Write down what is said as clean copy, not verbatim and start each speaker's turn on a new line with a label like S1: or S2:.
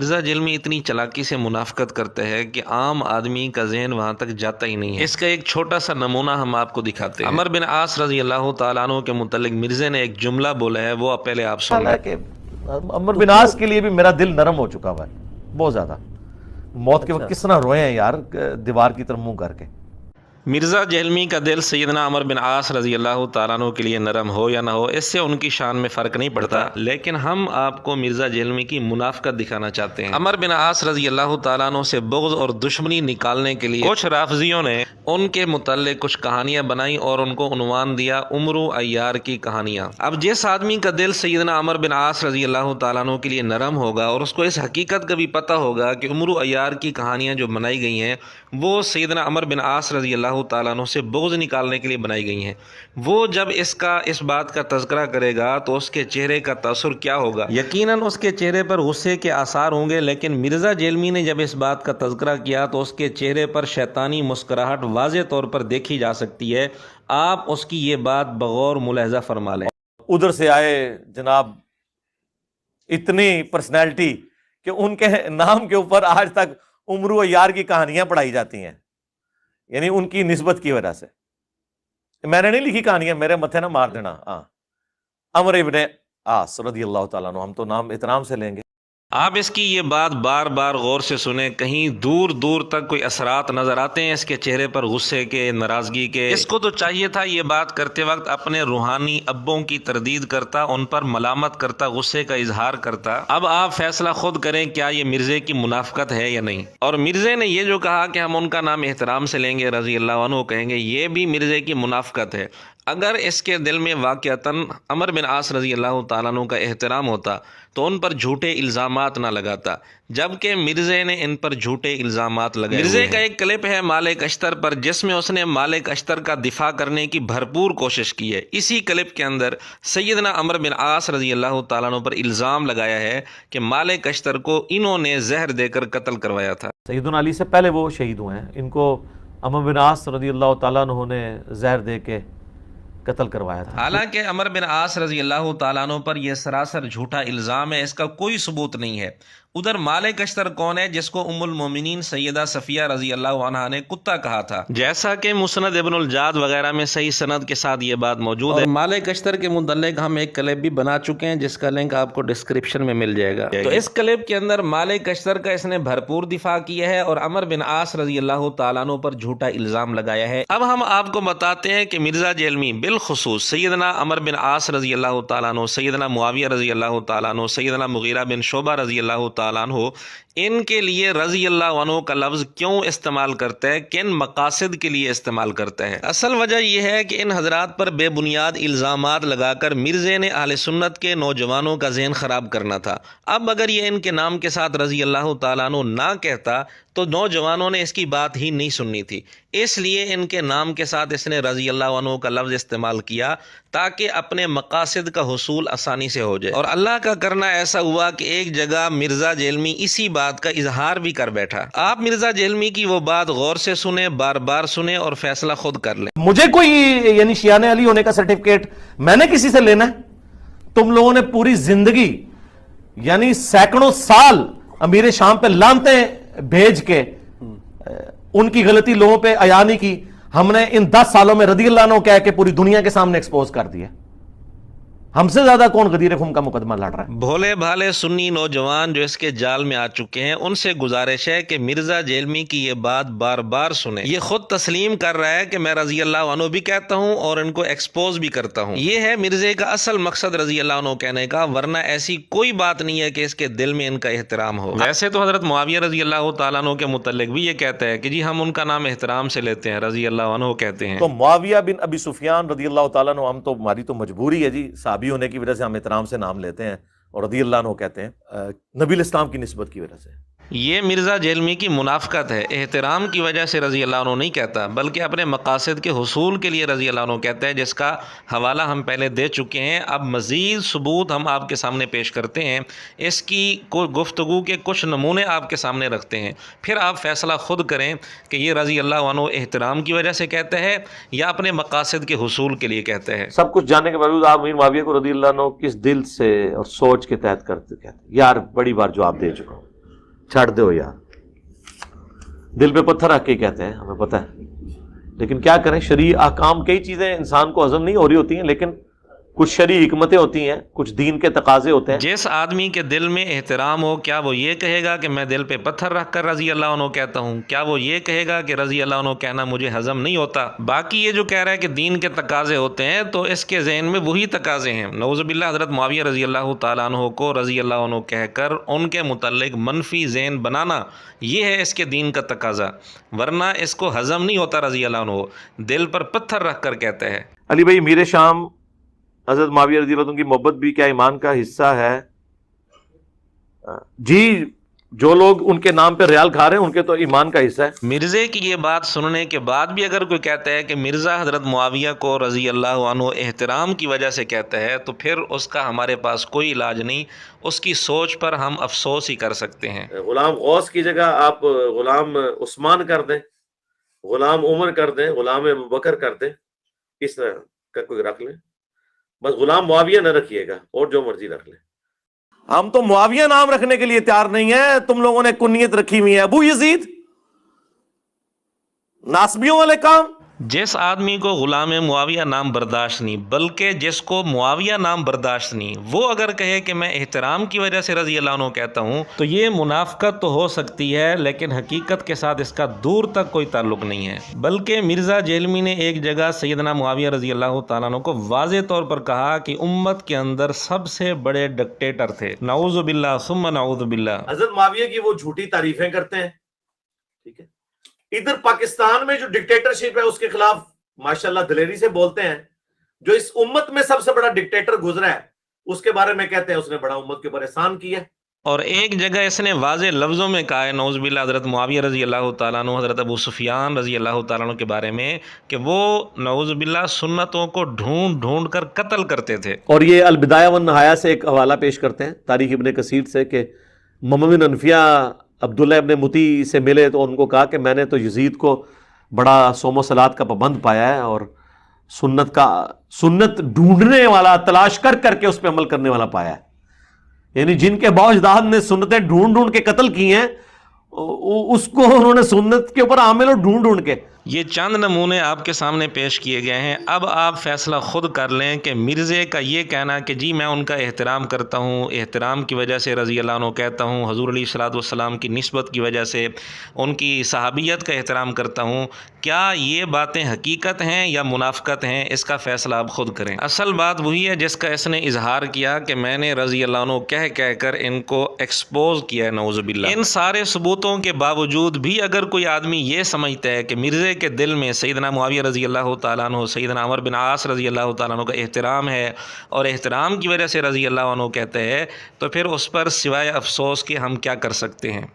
S1: مرزا جلمی اتنی چلاکی سے منافقت کرتا ہے کہ عام آدمی کا ذہن وہاں تک جاتا ہی نہیں ہے۔ اس کا ایک چھوٹا سا نمونہ ہم آپ کو دکھاتے ہیں۔ عمر بن عاص رضی اللہ تعالیٰ عنہ کے متعلق مرزا نے ایک جملہ بولا ہے، وہ پہلے آپ سن لیں۔
S2: کہ عمر بن عاص کے لیے بھی میرا دل نرم ہو چکا ہوا ہے بہت زیادہ۔ موت کے وقت کس طرح روئے ہیں یار، دیوار کی طرف منہ کر کے۔
S1: مرزا جہلمی کا دل سیدنا عمر بن عاص رضی اللہ تعالیٰ عنہ کے لیے نرم ہو یا نہ ہو، اس سے ان کی شان میں فرق نہیں پڑتا، لیکن ہم آپ کو مرزا جہلمی کی منافقت دکھانا چاہتے ہیں۔ عمر بن عاص رضی اللہ تعالیٰ عنہ سے بغض اور دشمنی نکالنے کے لیے کچھ رافضیوں نے ان کے متعلق کچھ کہانیاں بنائی اور ان کو عنوان دیا عمرو عیار کی کہانیاں۔ اب جس آدمی کا دل سیدنا عمر بن عاص رضی اللہ تعالیٰ عنہ کے لیے نرم ہوگا اور اس کو اس حقیقت کا بھی پتہ ہوگا کہ عمرو عیار کی کہانیاں جو بنائی گئی ہیں وہ سیدنا عمر بن عاص رضی اللہ تعالیٰ عنہ سے بغض نکالنے کے لیے بنائی گئی ہیں، وہ جب اس بات کا تذکرہ کرے گا تو اس کے چہرے کا تاثر کیا ہوگا؟ یقیناً اس کے چہرے پر غصے کے آثار ہوں گے، لیکن مرزا جہلمی نے جب اس بات کا تذکرہ کیا تو اس کے چہرے پر شیطانی مسکراہٹ واضح طور پر دیکھی جا سکتی ہے۔ آپ اس کی یہ بات بغور ملاحظہ فرما لیں۔
S2: ادھر سے آئے جناب اتنی پرسنالٹی کہ ان کے نام کے اوپر آج تک عمرو عیار کی کہانیاں پڑھائی جاتی ہیں، یعنی ان کی نسبت کی وجہ سے۔ میں نے نہیں لکھی کہانیاں، میرے متھے نہ مار دینا۔ عمر ابن عاص رضی اللہ تعالیٰ عنہ، ہم تو نام احترام سے لیں گے۔
S1: آپ اس کی یہ بات بار بار غور سے سنیں، کہیں دور دور تک کوئی اثرات نظر آتے ہیں اس کے چہرے پر غصے کے، ناراضگی کے؟ اس کو تو چاہیے تھا یہ بات کرتے وقت اپنے روحانی ابوں کی تردید کرتا، ان پر ملامت کرتا، غصے کا اظہار کرتا۔ اب آپ فیصلہ خود کریں، کیا یہ مرزے کی منافقت ہے یا نہیں؟ اور مرزے نے یہ جو کہا کہ ہم ان کا نام احترام سے لیں گے، رضی اللہ عنہ کہیں گے، یہ بھی مرزے کی منافقت ہے۔ اگر اس کے دل میں واقعتاً عمر بن عاص رضی اللہ تعالیٰ عنہ کا احترام ہوتا تو ان پر جھوٹے الزامات نہ لگاتا، جبکہ مرزے نے ان پر جھوٹے الزامات لگائے۔ مرزے کا ایک کلپ ہے مالک اشتر پر جس میں اس نے مالک اشتر کا دفاع کرنے کی بھرپور کوشش کی ہے۔ اسی کلپ کے اندر سیدنا عمر بن عاص رضی اللہ تعالیٰ عنہ پر الزام لگایا ہے کہ مالک اشتر کو انہوں نے زہر دے کر قتل کروایا تھا۔
S2: سیدنا علی سے پہلے وہ شہید ہوئے ہیں، ان کو عمر بن عاص رضی اللہ تعالیٰ عنہ نے زہر دے کے قتل کروایا تھا۔
S1: حالانکہ عمر بن عاص رضی اللہ تعالیٰ عنہ پر یہ سراسر جھوٹا الزام ہے، اس کا کوئی ثبوت نہیں ہے۔ ادھر مالک اشتر کون ہے جس کو ام المومنین سیدہ صفیہ رضی اللہ عنہا نے کتا کہا تھا، جیسا کہ مسند ابن الجاد وغیرہ میں صحیح سند کے ساتھ یہ بات موجود ہے۔ مالک اشتر کے متعلق ہم ایک کلپ بھی بنا چکے ہیں جس کا لنک آپ کو ڈسکرپشن میں مل جائے گا۔ تو اس کلپ کے اندر مالک اشتر کا اس نے بھرپور دفاع کیا ہے اور عمر بن عاص رضی اللہ تعالیٰ عنہ پر جھوٹا الزام لگایا ہے۔ اب ہم آپ کو بتاتے ہیں کہ مرزا جہلمی بالخصوص سیدنا عمر بن عاص رضی اللہ تعالیٰ عنہ، سیدنا معاویہ رضی اللہ تعالیٰ عنہ، سیدنا مغیرہ بن شعبہ رضی اللہ تعالیٰ عنہ، ان کے لیے رضی اللہ عنہ کا لفظ کیوں استعمال کرتا ہے، کن مقاصد کے لیے استعمال کرتا ہے؟ اصل وجہ یہ ہے کہ ان حضرات پر بے بنیاد الزامات لگا کر مرزے نے اہل سنت کے نوجوانوں کا ذہن خراب کرنا تھا۔ اب اگر یہ ان کے نام کے ساتھ رضی اللہ تعالیٰ عنہ نہ کہتا تو نوجوانوں نے اس کی بات ہی نہیں سننی تھی، اس لیے ان کے نام کے ساتھ اس نے رضی اللہ عنہ کا لفظ استعمال کیا تاکہ اپنے مقاصد کا حصول آسانی سے ہو جائے۔ اور اللہ کا کرنا ایسا ہوا کہ ایک جگہ مرزا جہلمی اسی بات کا اظہار بھی کر بیٹھا۔ آپ مرزا جہلمی کی وہ بات غور سے سنیں، بار بار سنیں اور فیصلہ خود کر لیں۔
S2: مجھے کوئی یعنی شیعہ علی ہونے کا سرٹیفکیٹ میں نے کسی سے لینا ہے؟ تم لوگوں نے پوری زندگی یعنی سینکڑوں سال امیر شام پہ لانتیں بھیج کے ان کی غلطی لوگوں پہ عیاں نہیں کی، ہم نے ان 10 سالوں میں رضی اللہ عنہ کہہ کے پوری دنیا کے سامنے ایکسپوز کر دیا۔ ہم سے زیادہ کون غدیر خون کا مقدمہ لڑ رہا ہے؟
S1: بھولے بھالے سنی نوجوان جو اس کے جال میں آ چکے ہیں، ان سے گزارش ہے کہ مرزا جہلمی کی یہ بات بار بار سنیں۔ یہ خود تسلیم کر رہا ہے کہ میں رضی اللہ عنہ بھی کہتا ہوں اور ان کو ایکسپوز بھی کرتا ہوں۔ یہ ہے مرزے کا اصل مقصد رضی اللہ عنہ کہنے کا، ورنہ ایسی کوئی بات نہیں ہے کہ اس کے دل میں ان کا احترام ہو۔ ویسے تو حضرت معاویہ رضی اللہ تعالیٰ عنہ کے متعلق بھی یہ کہتا ہے کہ جی ہم ان کا نام احترام سے لیتے ہیں، رضی اللہ عنہ کہتے ہیں۔
S2: تو معاویہ بن ابی سفیان رضی اللہ تعالیٰ عنہ، ہم تو ہماری تو مجبوری ہے جی، صحابی ہونے کی وجہ سے ہم احترام سے نام لیتے ہیں اور رضی اللہ عنہ کہتے ہیں، نبی الاسلام کی نسبت کی وجہ سے۔
S1: یہ مرزا جہلمی کی منافقت ہے، احترام کی وجہ سے رضی اللہ عنہ نہیں کہتا بلکہ اپنے مقاصد کے حصول کے لیے رضی اللہ عنہ کہتا ہے، جس کا حوالہ ہم پہلے دے چکے ہیں۔ اب مزید ثبوت ہم آپ کے سامنے پیش کرتے ہیں، اس کی گفتگو کے کچھ نمونے آپ کے سامنے رکھتے ہیں، پھر آپ فیصلہ خود کریں کہ یہ رضی اللہ عنہ احترام کی وجہ سے کہتا ہے یا اپنے مقاصد کے حصول کے لیے کہتا ہے۔
S2: سب کچھ جاننے کے باوجود آپ امیر معاویہ کو رضی اللہ عنہ کس دل سے اور سوچ کے تحت کرتے کہتے ہیں؟ یار بڑی بار جواب دے چکا ہوں۔ چھاڑ دو یار. دل پہ پتھر رکھ کے کہتے ہیں, ہمیں پتہ ہے, لیکن کیا کریں, شرعی احکام کئی چیزیں انسان کو ہضم نہیں ہو رہی ہوتی ہیں, لیکن کچھ شرعی حکمتیں ہوتی ہیں, کچھ دین کے تقاضے ہوتے ہیں.
S1: جس آدمی کے دل میں احترام ہو, کیا وہ یہ کہے گا کہ میں دل پہ پتھر رکھ کر رضی اللہ عنہ کہتا ہوں؟ کیا وہ یہ کہے گا کہ رضی اللہ عنہ کہنا مجھے ہضم نہیں ہوتا؟ باقی یہ جو کہہ رہا ہے کہ دین کے تقاضے ہوتے ہیں, تو اس کے ذہن میں وہی تقاضے ہیں. نعوذ باللہ حضرت معاویہ رضی اللہ تعالیٰ عنہ کو رضی اللہ عنہ کہہ کر ان کے متعلق منفی ذہن بنانا, یہ ہے اس کے دین کا تقاضا, ورنہ اس کو ہضم نہیں ہوتا. رضی اللہ عنہ دل پر پتھر رکھ کر کہتے ہیں.
S2: علی بھائی, امیر شام حضرت معاویہ رضی اللہ عنہ کی محبت بھی کیا ایمان کا حصہ ہے؟ جی, جو لوگ ان کے نام پہ ریال کھا رہے ہیں ان کے تو ایمان کا حصہ ہے.
S1: مرزے کی یہ بات سننے کے بعد بھی اگر کوئی کہتا ہے کہ مرزا حضرت معاویہ کو رضی اللہ عنہ احترام کی وجہ سے کہتا ہے, تو پھر اس کا ہمارے پاس کوئی علاج نہیں, اس کی سوچ پر ہم افسوس ہی کر سکتے ہیں.
S2: غلام غوث کی جگہ آپ غلام عثمان کر دیں, غلام عمر کر دیں, غلام ابوبکر کر دیں, اس طرح کا کوئی رکھ لیں, بس غلام معاویہ نہ رکھیے گا, اور جو مرضی رکھ لیں. ہم تو معاویہ نام رکھنے کے لیے تیار نہیں ہیں, تم لوگوں نے کنیت رکھی ہوئی ہے ابو یزید, ناسبیوں والے کام.
S1: جس آدمی کو غلام معاویہ نام برداشت نہیں, بلکہ جس کو معاویہ نام برداشت نہیں, وہ اگر کہے کہ میں احترام کی وجہ سے رضی اللہ عنہ کہتا ہوں, تو یہ منافقت تو ہو سکتی ہے, لیکن حقیقت کے ساتھ اس کا دور تک کوئی تعلق نہیں ہے. بلکہ مرزا جیلمی نے ایک جگہ سیدنا معاویہ رضی اللہ تعالیٰ عنہ کو واضح طور پر کہا کہ امت کے اندر سب سے بڑے ڈکٹیٹر تھے. نعوذ باللہ ثم نعوذ باللہ.
S2: حضرت معاویہ کی وہ جھوٹی تعریفیں کرتے ہیں, ٹھیک ہے, ادھر پاکستان میں جو ڈکٹیٹرشپ ہے اس کے خلاف ماشاءاللہ دلیری سے بولتے ہیں. جو اس امت میں سب سے بڑا ڈکٹیٹر گزرا ہے اس کے بارے میں کہتے ہیں اس نے بڑا امت کے اوپر احسان کیا.
S1: اور ایک جگہ اس نے واضح لفظوں میں کہا ہے, نعوذ باللہ, حضرت معاویہ رضی اللہ تعالیٰ عنہ حضرت ابو سفیان رضی اللہ تعالیٰ عنہ کے بارے میں, کہ وہ نعوذ باللہ سنتوں کو ڈھونڈ ڈھونڈ کر قتل کرتے تھے.
S2: اور یہ البدایہ والنہایہ سے ایک حوالہ پیش کرتے ہیں تاریخ ابن کثیر سے, کہ محمد بن انفیہ عبداللہ ابن متی سے ملے تو ان کو کہا کہ میں نے تو یزید کو بڑا صوم و صلات کا پابند پایا ہے, اور سنت ڈھونڈنے والا, تلاش کر کر کے اس پہ عمل کرنے والا پایا ہے. یعنی جن کے باوجداد نے سنتیں ڈھونڈ ڈھونڈ کے قتل کی ہیں, اس کو انہوں نے سنت کے اوپر عامل اور ڈھونڈ ڈھونڈ کے.
S1: یہ چند نمونے آپ کے سامنے پیش کیے گئے ہیں. اب آپ فیصلہ خود کر لیں کہ مرزے کا یہ کہنا کہ جی میں ان کا احترام کرتا ہوں, احترام کی وجہ سے رضی اللہ عنہ کہتا ہوں, حضور علیہ الصلوۃ والسلام کی نسبت کی وجہ سے ان کی صحابیت کا احترام کرتا ہوں, کیا یہ باتیں حقیقت ہیں یا منافقت ہیں؟ اس کا فیصلہ آپ خود کریں. اصل بات وہی ہے جس کا اس نے اظہار کیا کہ میں نے رضی اللہ عنہ کہہ کر ان کو ایکسپوز کیا ہے. نعوذ باللہ. ان سارے ثبوتوں کے باوجود بھی اگر کوئی آدمی یہ سمجھتا ہے کہ مرزے کے دل میں سیدنا معاویہ رضی اللہ تعالیٰ عنہ, سیدنا عمر بن عاص رضی اللہ تعالیٰ عنہ کا احترام ہے, اور احترام کی وجہ سے رضی اللہ عنہ کہتے ہیں, تو پھر اس پر سوائے افسوس کے ہم کیا کر سکتے ہیں؟